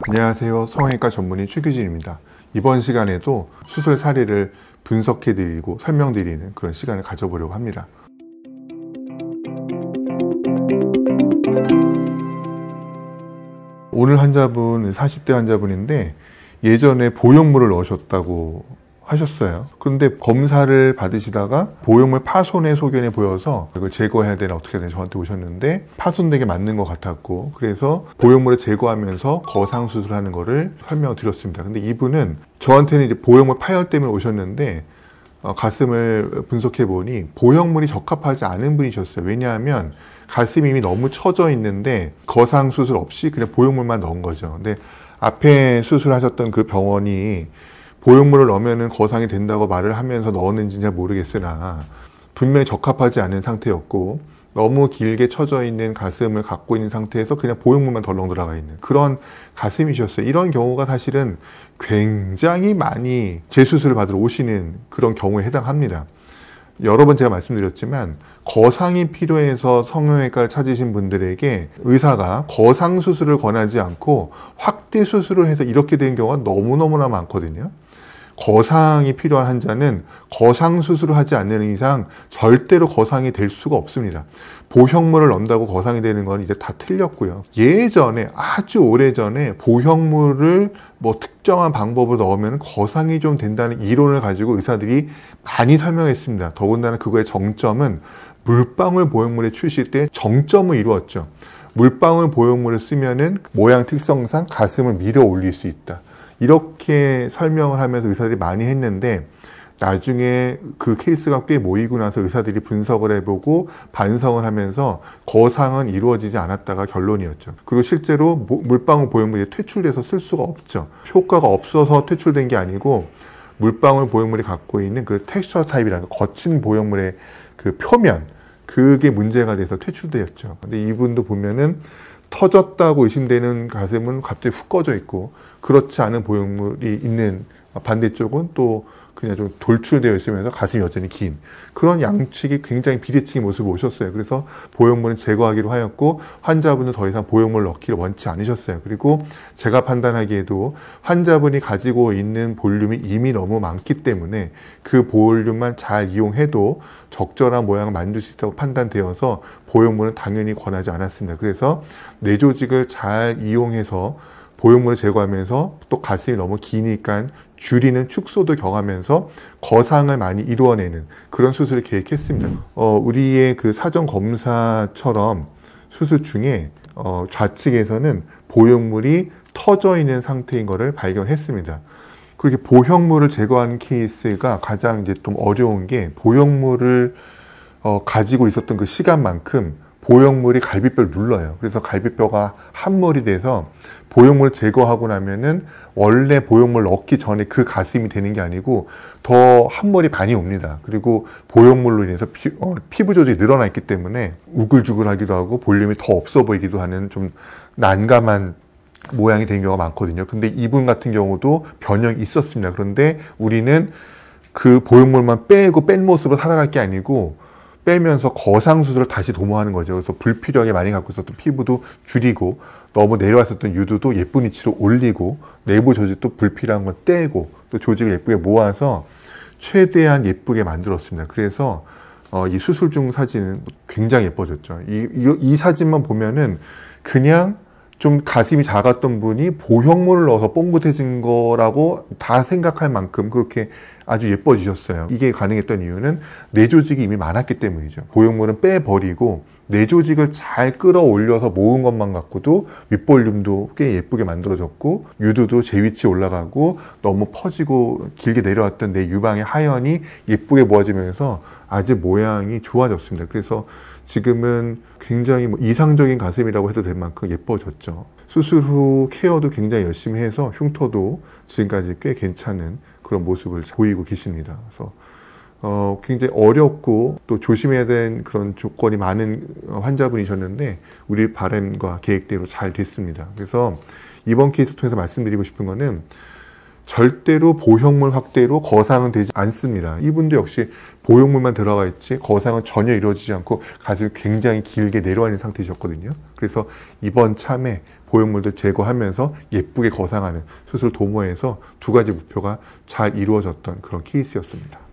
안녕하세요. 성형외과 전문의 최규진입니다. 이번 시간에도 수술 사례를 분석해드리고 설명드리는 그런 시간을 가져보려고 합니다. 오늘 환자분은 40대 환자분인데 예전에 보형물을 넣으셨다고 하셨어요. 그런데 검사를 받으시다가 보형물 파손의 소견이 보여서 이걸 제거해야 되나 어떻게 해야 되나 저한테 오셨는데 파손된 게 맞는 것 같았고, 그래서 보형물을 제거하면서 거상 수술하는 거를 설명을 드렸습니다. 근데 이분은 저한테는 이제 보형물 파열 때문에 오셨는데 가슴을 분석해 보니 보형물이 적합하지 않은 분이셨어요. 왜냐하면 가슴이 이미 너무 처져 있는데 거상 수술 없이 그냥 보형물만 넣은 거죠. 근데 앞에 수술하셨던 그 병원이 보형물을 넣으면 거상이 된다고 말을 하면서 넣었는지 잘 모르겠으나 분명히 적합하지 않은 상태였고, 너무 길게 처져 있는 가슴을 갖고 있는 상태에서 그냥 보형물만 덜렁 들어가 있는 그런 가슴이셨어요. 이런 경우가 사실은 굉장히 많이 재수술을 받으러 오시는 그런 경우에 해당합니다. 여러 번 제가 말씀드렸지만 거상이 필요해서 성형외과를 찾으신 분들에게 의사가 거상 수술을 권하지 않고 확대 수술을 해서 이렇게 된 경우가 너무너무나 많거든요. 거상이 필요한 환자는 거상 수술을 하지 않는 이상 절대로 거상이 될 수가 없습니다. 보형물을 넣는다고 거상이 되는 건 이제 다 틀렸고요. 예전에 아주 오래전에 보형물을 특정한 방법으로 넣으면 거상이 좀 된다는 이론을 가지고 의사들이 많이 설명했습니다. 더군다나 그거의 정점은 물방울 보형물의 출시 때 정점을 이루었죠. 물방울 보형물을 쓰면은 모양 특성상 가슴을 밀어 올릴 수 있다, 이렇게 설명을 하면서 의사들이 많이 했는데, 나중에 그 케이스가 꽤 모이고 나서 의사들이 분석을 해보고 반성을 하면서 거상은 이루어지지 않았다가 결론이었죠. 그리고 실제로 물방울 보형물이 퇴출돼서 쓸 수가 없죠. 효과가 없어서 퇴출된 게 아니고 물방울 보형물이 갖고 있는 그 텍스처 타입이라는 거친 보형물의 그 표면, 그게 문제가 돼서 퇴출되었죠. 근데 이분도 보면은 터졌다고 의심되는 가슴은 갑자기 훅 꺼져 있고, 그렇지 않은 보형물이 있는 반대쪽은 또 그냥 좀 돌출되어 있으면서 가슴이 여전히 긴 그런 양측이 굉장히 비대칭의 모습을 보셨어요. 그래서 보형물은 제거하기로 하였고 환자분은 더 이상 보형물을 넣기를 원치 않으셨어요. 그리고 제가 판단하기에도 환자분이 가지고 있는 볼륨이 이미 너무 많기 때문에 그 볼륨만 잘 이용해도 적절한 모양을 만들 수 있다고 판단되어서 보형물은 당연히 권하지 않았습니다. 그래서 내조직을 잘 이용해서 보형물을 제거하면서 또 가슴이 너무 기니까 줄이는 축소도 경하면서 거상을 많이 이루어내는 그런 수술을 계획했습니다. 우리의 그 사전 검사처럼 수술 중에 좌측에서는 보형물이 터져 있는 상태인 것을 발견했습니다. 그렇게 보형물을 제거하는 케이스가 가장 이제 좀 어려운 게, 보형물을 가지고 있었던 그 시간만큼 보형물이 갈비뼈를 눌러요. 그래서 갈비뼈가 함몰이 돼서 보형물 제거하고 나면은 원래 보형물 넣기 전에 그 가슴이 되는 게 아니고 더 함몰이 많이 옵니다. 그리고 보형물로 인해서 피부 조직이 늘어나 있기 때문에 우글주글하기도 하고 볼륨이 더 없어 보이기도 하는 좀 난감한 모양이 된 경우가 많거든요. 근데 이분 같은 경우도 변형이 있었습니다. 그런데 우리는 그 보형물만 빼고 뺀 모습으로 살아갈 게 아니고 빼면서 거상 수술을 다시 도모하는 거죠. 그래서 불필요하게 많이 갖고 있었던 피부도 줄이고, 너무 내려왔었던 유두도 예쁜 위치로 올리고, 내부 조직도 불필요한 건 떼고, 또 조직을 예쁘게 모아서 최대한 예쁘게 만들었습니다. 그래서 이 수술 중 사진은 굉장히 예뻐졌죠. 이 사진만 보면은 그냥 좀 가슴이 작았던 분이 보형물을 넣어서 뽕긋해진 거라고 다 생각할 만큼 그렇게 아주 예뻐지셨어요. 이게 가능했던 이유는 내조직이 이미 많았기 때문이죠. 보형물은 빼버리고 내조직을 잘 끌어올려서 모은 것만 갖고도 윗볼륨도 꽤 예쁘게 만들어졌고, 유두도 제 위치에 올라가고, 너무 퍼지고 길게 내려왔던 내 유방의 하연이 예쁘게 모아지면서 아주 모양이 좋아졌습니다. 그래서 지금은 굉장히 이상적인 가슴이라고 해도 될 만큼 예뻐졌죠. 수술 후 케어도 굉장히 열심히 해서 흉터도 지금까지 꽤 괜찮은 그런 모습을 보이고 계십니다. 그래서 굉장히 어렵고 또 조심해야 되는 그런 조건이 많은 환자분이셨는데 우리 바람과 계획대로 잘 됐습니다. 그래서 이번 케이스 통해서 말씀드리고 싶은 거는, 절대로 보형물 확대로 거상은 되지 않습니다. 이분도 역시 보형물만 들어가 있지 거상은 전혀 이루어지지 않고 가슴이 굉장히 길게 내려와 있는 상태이셨거든요. 그래서 이번 참에 보형물도 제거하면서 예쁘게 거상하는 수술 도모에서 두 가지 목표가 잘 이루어졌던 그런 케이스였습니다.